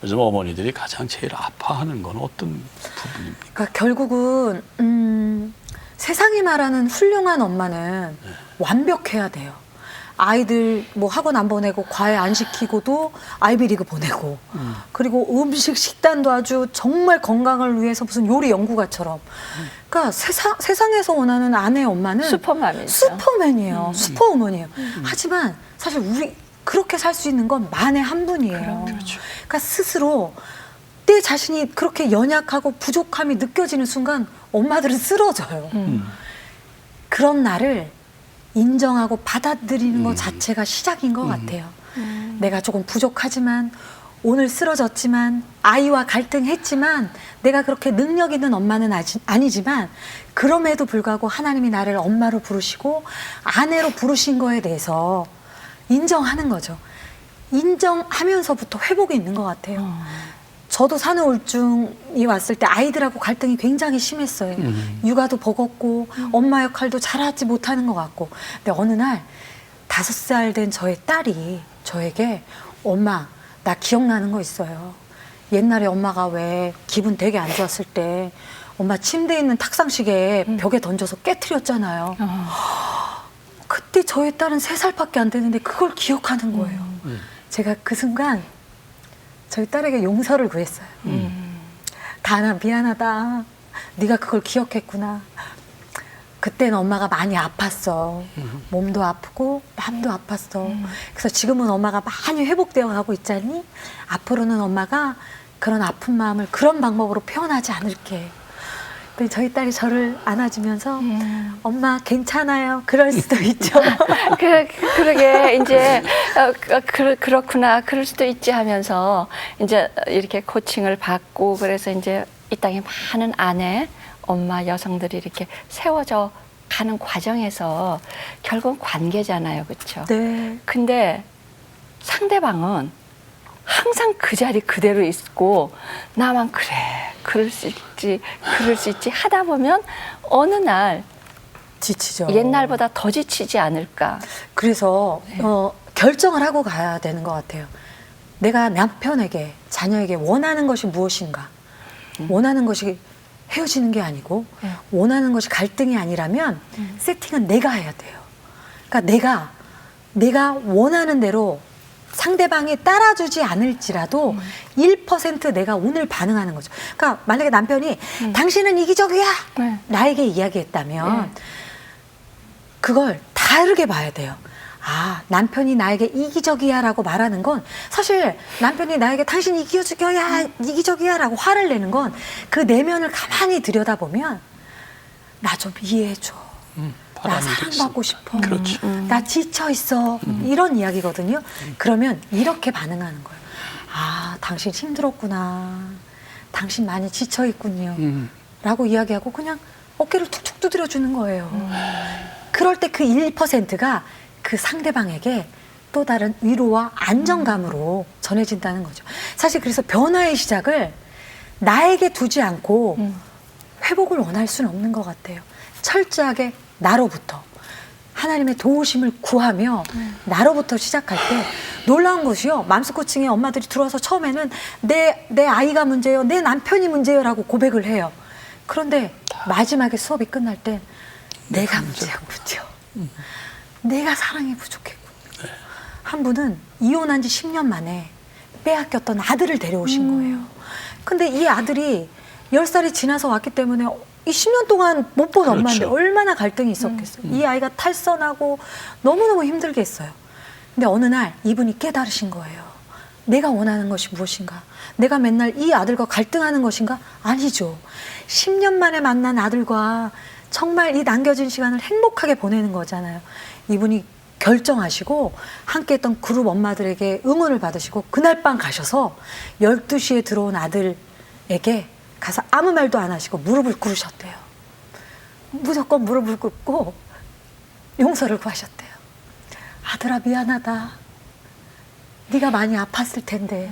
요즘 어머니들이 가장 제일 아파하는 건 어떤 부분입니까? 그러니까 결국은 세상이 말하는 훌륭한 엄마는 완벽해야 돼요. 아이들 뭐 학원 안 보내고 과외 안 시키고도 아이비리그 보내고 그리고 음식 식단도 아주 정말 건강을 위해서 무슨 요리 연구가처럼 그러니까 세상에서 원하는 아내 엄마는 슈퍼맘이죠. 슈퍼맨이에요. 슈퍼우먼이에요. 하지만 사실 우리 그렇게 살 수 있는 건 만에 한 분이에요. 그렇죠. 그러니까 스스로 내 자신이 그렇게 연약하고 부족함이 느껴지는 순간 엄마들은 쓰러져요. 그런 나를 인정하고 받아들이는 것 자체가 시작인 것 같아요. 내가 조금 부족하지만 오늘 쓰러졌지만 아이와 갈등했지만 내가 그렇게 능력 있는 엄마는 아니지만 그럼에도 불구하고 하나님이 나를 엄마로 부르시고 아내로 부르신 거에 대해서 인정하는 거죠. 인정하면서부터 회복이 있는 것 같아요. 저도 산후우울증이 왔을 때 아이들하고 갈등이 굉장히 심했어요. 육아도 버겁고 엄마 역할도 잘하지 못하는 것 같고. 근데 어느 날 5살 된 저의 딸이 저에게 엄마 나 기억나는 거 있어요. 옛날에 엄마가 왜 기분 되게 안 좋았을 때 엄마 침대에 있는 탁상시계 벽에 던져서 깨트렸잖아요. 그때 저의 딸은 3살밖에 안 되는데 그걸 기억하는 거예요. 제가 그 순간 저희 딸에게 용서를 구했어요. 다나 미안하다. 네가 그걸 기억했구나. 그때는 엄마가 많이 아팠어. 몸도 아프고 마음도 아팠어. 그래서 지금은 엄마가 많이 회복되어 가고 있잖니? 앞으로는 엄마가 그런 아픈 마음을 그런 방법으로 표현하지 않을게. 근데 저희 딸이 저를 안아주면서 엄마 괜찮아요. 그럴 수도 있죠. 그러게 이제 그렇구나. 그럴 수도 있지 하면서 이제 이렇게 코칭을 받고 그래서 이제 이 땅에 많은 아내, 엄마, 여성들이 이렇게 세워져 가는 과정에서 결국 관계잖아요. 그렇죠? 네. 근데 상대방은 항상 그 자리 그대로 있고 나만 그래 그럴 수 있지 하다 보면 어느 날 지치죠. 옛날보다 더 지치지 않을까. 그래서 결정을 하고 가야 되는 것 같아요. 내가 남편에게, 자녀에게 원하는 것이 무엇인가? 원하는 것이 헤어지는 게 아니고 원하는 것이 갈등이 아니라면 세팅은 내가 해야 돼요. 그러니까 내가 원하는 대로 상대방이 따라주지 않을지라도 1% 내가 오늘 반응하는 거죠. 그러니까 만약에 남편이 당신은 이기적이야 네. 나에게 이야기했다면 그걸 다르게 봐야 돼요. 아, 남편이 나에게 이기적이야라고 말하는 건 사실 남편이 나에게 당신 이기적이야라고 화를 내는 건 그 내면을 가만히 들여다보면 나 좀 이해해줘. 나 바람이 사랑받고 있어. 싶어. 그렇죠. 나 지쳐 있어. 이런 이야기거든요. 그러면 이렇게 반응하는 거예요. 아, 당신 힘들었구나. 당신 많이 지쳐 있군요. 라고 이야기하고 그냥 어깨를 툭툭 두드려 주는 거예요. 그럴 때 그 1%가 그 상대방에게 또 다른 위로와 안정감으로 전해진다는 거죠. 사실 그래서 변화의 시작을 나에게 두지 않고 회복을 원할 수는 없는 것 같아요. 철저하게 나로부터 하나님의 도우심을 구하며 나로부터 시작할 때 놀라운 것이요. 맘스 코칭에 엄마들이 들어와서 처음에는 내 아이가 문제예요. 내 남편이 문제예요. 라고 고백을 해요. 그런데 마지막에 수업이 끝날 땐 내가 문제였군요. 내가 사랑이 부족했군요. 한 분은 이혼한 지 10년 만에 빼앗겼던 아들을 데려오신 거예요. 근데 이 아들이 10살이 지나서 왔기 때문에 이 10년 동안 못 본 그렇죠. 엄마인데 얼마나 갈등이 있었겠어요. 이 아이가 탈선하고 너무너무 힘들게 했어요. 근데 어느 날 이분이 깨달으신 거예요. 내가 원하는 것이 무엇인가? 내가 맨날 이 아들과 갈등하는 것인가? 아니죠. 10년 만에 만난 아들과 정말 이 남겨진 시간을 행복하게 보내는 거잖아요. 이분이 결정하시고 함께 했던 그룹 엄마들에게 응원을 받으시고 그날 밤 가셔서 12시에 들어온 아들에게 가서 아무 말도 안 하시고 무릎을 꿇으셨대요. 무조건 무릎을 꿇고 용서를 구하셨대요. 아들아, 미안하다. 네가 많이 아팠을 텐데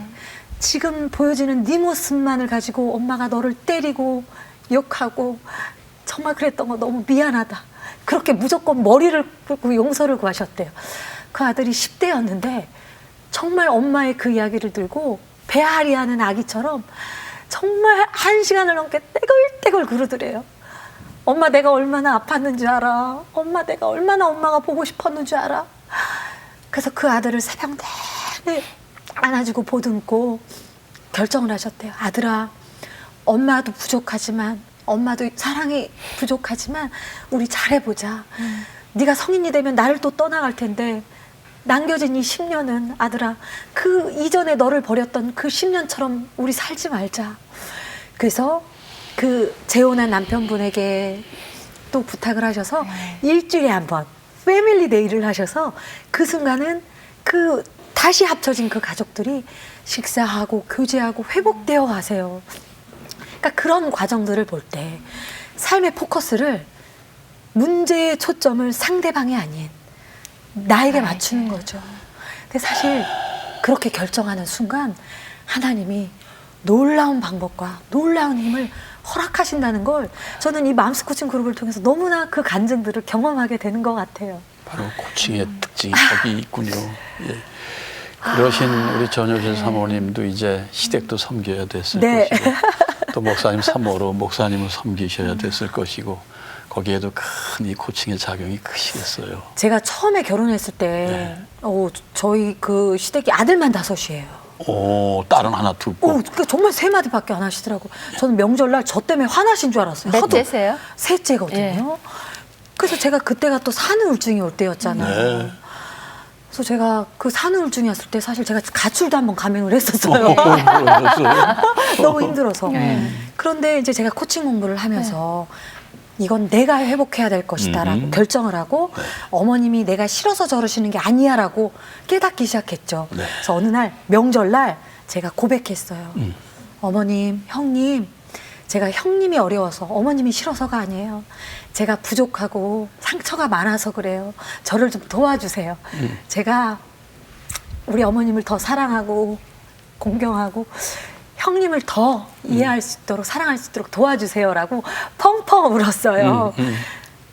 지금 보여지는 네 모습만을 가지고 엄마가 너를 때리고 욕하고 정말 그랬던 거 너무 미안하다. 그렇게 무조건 머리를 꿇고 용서를 구하셨대요. 그 아들이 10대였는데 정말 엄마의 그 이야기를 들고 배앓이하는 아기처럼 정말 1시간을 넘게 떼굴떼굴 구르더래요. 엄마, 내가 얼마나 아팠는지 알아. 엄마, 내가 얼마나 엄마가 보고 싶었는지 알아. 그래서 그 아들을 새벽 내내 안아주고 보듬고 결정을 하셨대요. 아들아, 엄마도 부족하지만 엄마도 사랑이 부족하지만 우리 잘해보자. 네가 성인이 되면 나를 또 떠나갈 텐데 남겨진 이 10년은 아들아, 그 이전에 너를 버렸던 그 10년처럼 우리 살지 말자. 그래서 그 재혼한 남편분에게 또 부탁을 하셔서 일주일에 한 번 패밀리 데이를 하셔서 그 순간은 그 다시 합쳐진 그 가족들이 식사하고 교제하고 회복되어 가세요. 그러니까 그런 과정들을 볼 때 삶의 포커스를 문제의 초점을 상대방이 아닌 나에게 맞추는 거죠. 근데 사실 그렇게 결정하는 순간 하나님이 놀라운 방법과 놀라운 힘을 허락하신다는 걸 저는 이 맘스 코칭 그룹을 통해서 너무나 그 간증들을 경험하게 되는 것 같아요. 바로 코칭의 특징이 거기 있군요. 예. 그러신 우리 전효실 사모님도 이제 시댁도 섬겨야 됐을 네. 것이고 또 목사님 사모로 목사님을 섬기셔야 됐을 것이고 거기에도 큰 이 코칭의 작용이 크시겠어요. 제가 처음에 결혼했을 때 저희 그 시댁이 아들만 5이에요. 오, 딸은 하나 두고. 그러니까 정말 3마디밖에 안 하시더라고. 저는 명절날 저 때문에 화나신 줄 알았어요. 넷째세요? 셋째거든요. 예. 그래서 제가 그때가 또 산후우울증이 올 때였잖아요. 네. 그래서 제가 그 산후우울증이었을 때 사실 제가 가출도 한번 감행을 했었어요. 너무 힘들어서. 그런데 이제 제가 코칭 공부를 하면서 이건 내가 회복해야 될 것이다라고 결정을 하고 어머님이 내가 싫어서 저러시는 게 아니야라고 깨닫기 시작했죠. 네. 그래서 어느 날 명절날 제가 고백했어요. 어머님, 형님, 제가 형님이 어려워서 어머님이 싫어서가 아니에요. 제가 부족하고 상처가 많아서 그래요. 저를 좀 도와주세요. 제가 우리 어머님을 더 사랑하고 공경하고 형님을 더 이해할 수 있도록 사랑할 수 있도록 도와주세요라고 펑펑 울었어요.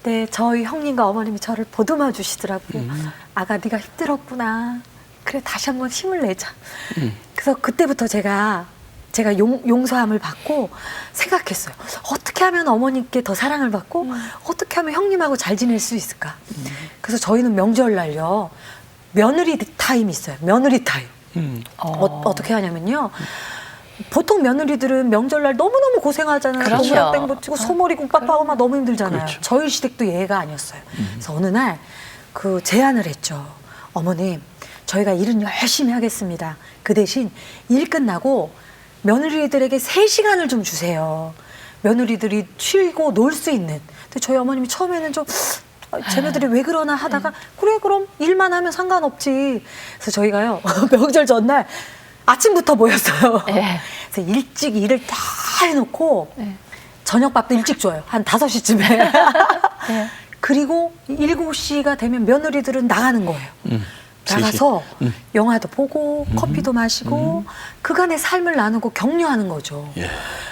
근데 저희 형님과 어머님이 저를 보듬어 주시더라고요. 아가, 네가 힘들었구나. 그래 다시 한번 힘을 내자. 그래서 그때부터 제가 용서함을 받고 생각했어요. 어떻게 하면 어머님께 더 사랑을 받고 어떻게 하면 형님하고 잘 지낼 수 있을까. 그래서 저희는 명절날요 며느리 타임이 있어요. 며느리 타임. 어떻게 하냐면요. 보통 며느리들은 명절날 너무너무 고생하잖아요. 그렇죠. 고구마 땡 붙이고 소머리 국밥하고 막 너무 힘들잖아요. 그렇죠. 저희 시댁도 예가 아니었어요. 그래서 어느 날 그 제안을 했죠. 어머님, 저희가 일은 열심히 하겠습니다. 그 대신 일 끝나고 며느리들에게 3시간을 좀 주세요. 며느리들이 쉬고 놀 수 있는. 근데 저희 어머님이 처음에는 좀 쟤네들이 왜 그러나 하다가 그래 그럼 일만 하면 상관없지. 그래서 저희가요 명절 전날 아침부터 모였어요. 예. 그래서 일찍 일을 다 해놓고 예. 저녁밥도 일찍 줘요. 한 5시쯤에. 예. 그리고 7시가 되면 며느리들은 나가는 거예요. 나가서 영화도 보고 커피도 마시고 그간의 삶을 나누고 격려하는 거죠. 예.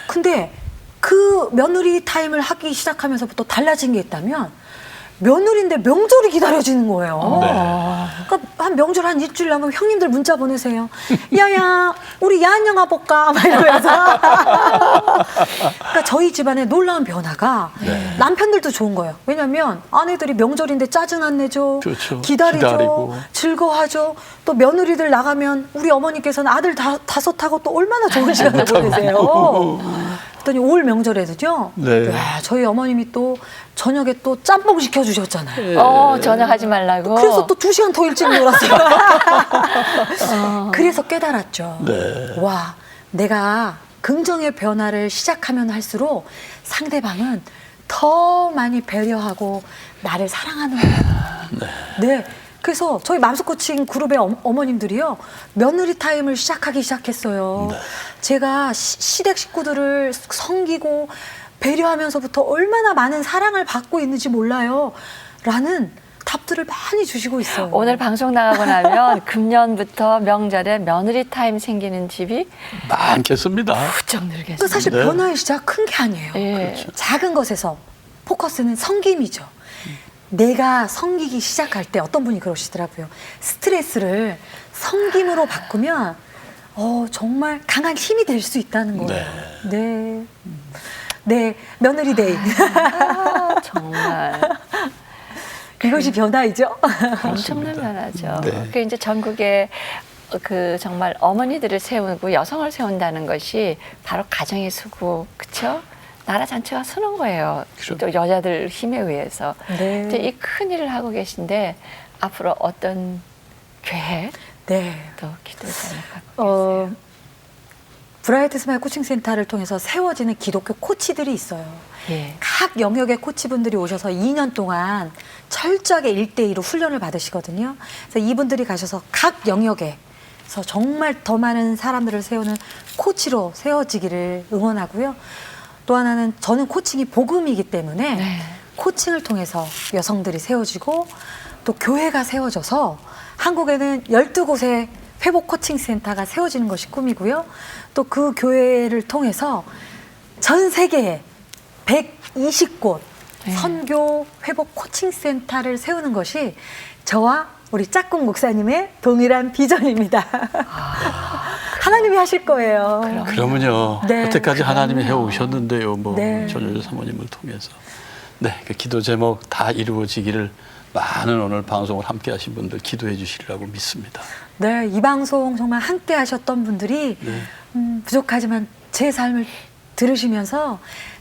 근데 그 며느리 타임을 하기 시작하면서부터 달라진 게 있다면 며느리인데 명절이 기다려지는 거예요. 네. 그러니까 한 명절 한 일주일 남으면 형님들 문자 보내세요. 야야 우리 야한 영화 볼까? 막 이러면서. 그러니까 저희 집안에 놀라운 변화가 남편들도 좋은 거예요. 왜냐하면 아내들이 명절인데 짜증 안 내죠. 그렇죠. 기다리죠. 기다리고. 즐거워하죠. 또 며느리들 나가면 우리 어머니께서는 아들 5하고 또 얼마나 좋은 시간을 보내세요. 그랬더니 올 명절에도요. 네. 와, 저희 어머님이 또 저녁에 또 짬뽕 시켜주셨잖아요. 전화하지 말라고. 그래서 또 2시간 더 일찍 놀았어요. 그래서 깨달았죠. 네. 와, 내가 긍정의 변화를 시작하면 할수록 상대방은 더 많이 배려하고 나를 사랑하는구나. 네. 그래서 저희 맘스 코칭 그룹의 어머님들이요 며느리 타임을 시작하기 시작했어요. 제가 시댁 식구들을 섬기고 배려하면서부터 얼마나 많은 사랑을 받고 있는지 몰라요. 라는 답들을 많이 주시고 있어요. 오늘 방송 나가고 나면 금년부터 명절에 며느리 타임 생기는 집이 많겠습니다. 부쩍 그 늘겠습니다. 사실 네. 변화의 시작 큰 게 아니에요. 예. 작은 것에서 포커스는 섬김이죠. 내가 섬기기 시작할 때 어떤 분이 그러시더라고요. 스트레스를 섬김으로 바꾸면 정말 강한 힘이 될 수 있다는 거예요. 네. 네, 며느리 데이. 정말 이것이 변화이죠. 엄청난 변화죠. 네. 그 이제 전국에 그 정말 어머니들을 세우고 여성을 세운다는 것이 바로 가정의 수고, 그렇죠? 나라 전체가 서는 거예요. 그렇죠. 또 여자들 힘에 의해서. 네. 이제 이 큰 일을 하고 계신데 앞으로 어떤 계획 네. 또 기도 제목 갖고 계세요? 브라이트 스마일 코칭 센터를 통해서 세워지는 기독교 코치들이 있어요. 예. 각 영역의 코치분들이 오셔서 2년 동안 철저하게 1대2로 훈련을 받으시거든요. 그래서 이분들이 가셔서 각 영역에서 정말 더 많은 사람들을 세우는 코치로 세워지기를 응원하고요. 또 하나는 저는 코칭이 복음이기 때문에 네. 코칭을 통해서 여성들이 세워지고 또 교회가 세워져서 한국에는 12곳의 회복 코칭 센터가 세워지는 것이 꿈이고요. 또 그 교회를 통해서 전 세계에 120곳 네. 선교 회복 코칭 센터를 세우는 것이 저와 우리 짝꿍 목사님의 동일한 비전입니다. 하나님이 하실 거예요. 그러면요. 네. 여태까지 하나님이 해오셨는데요. 뭐 네. 전효주 사모님을 통해서. 네, 그 기도 제목 다 이루어지기를 많은 오늘 방송을 함께 하신 분들 기도해 주시리라고 믿습니다. 네, 이 방송 정말 함께 하셨던 분들이 부족하지만 제 삶을 들으시면서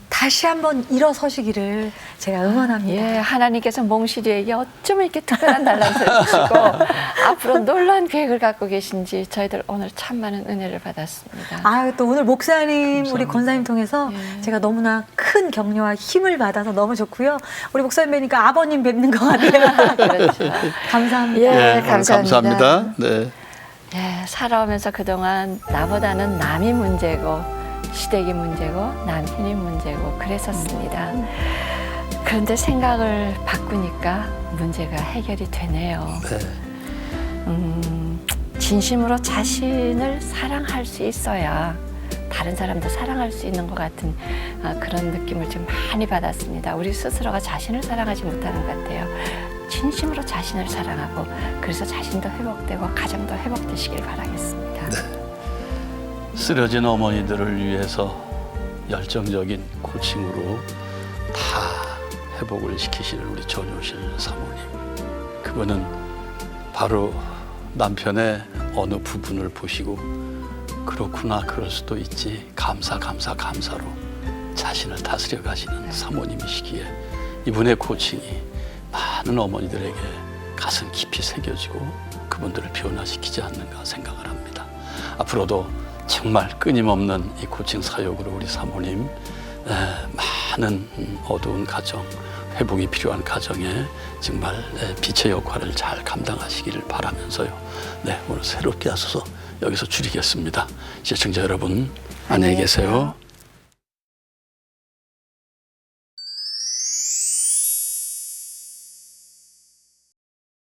다시 한번 일어서시기를 제가 응원합니다. 예, 하나님께서 몽실이에게 어쩌면 이렇게 특별한 달란트를 주시고 앞으로 놀라운 계획을 갖고 계신지 저희들 오늘 참 많은 은혜를 받았습니다. 아유, 또 오늘 목사님, 감사합니다. 우리 권사님 통해서 예. 제가 너무나 큰 격려와 힘을 받아서 너무 좋고요. 우리 목사님 뵈니까 아버님 뵙는 것 같아요. 그렇죠. 감사합니다. 예, 오늘 감사합니다. 네. 예, 살아오면서 그동안 나보다는 남이 문제고 시댁이 문제고 남편이 문제고 그랬었습니다. 그런데 생각을 바꾸니까 문제가 해결이 되네요. 네. 진심으로 자신을 사랑할 수 있어야 다른 사람도 사랑할 수 있는 것 같은 그런 느낌을 좀 많이 받았습니다. 우리 스스로가 자신을 사랑하지 못하는 것 같아요. 진심으로 자신을 사랑하고 그래서 자신도 회복되고 가정도 회복되시길 바라겠습니다. 쓰러진 어머니들을 위해서 열정적인 코칭으로 다 회복을 시키시는 우리 전효실 사모님. 그분은 바로 남편의 어느 부분을 보시고 그렇구나, 그럴 수도 있지, 감사로 자신을 다스려 가시는 사모님이시기에 이분의 코칭이 많은 어머니들에게 가슴 깊이 새겨지고 그분들을 변화시키지 않는가 생각을 합니다. 앞으로도 정말 끊임없는 이 코칭 사역으로 우리 사모님 많은 어두운 가정, 회복이 필요한 가정에 정말 빛의 역할을 잘 감당하시기를 바라면서요. 네, 오늘 새롭게 하셔서 여기서 줄이겠습니다. 시청자 여러분, 안녕히 계세요.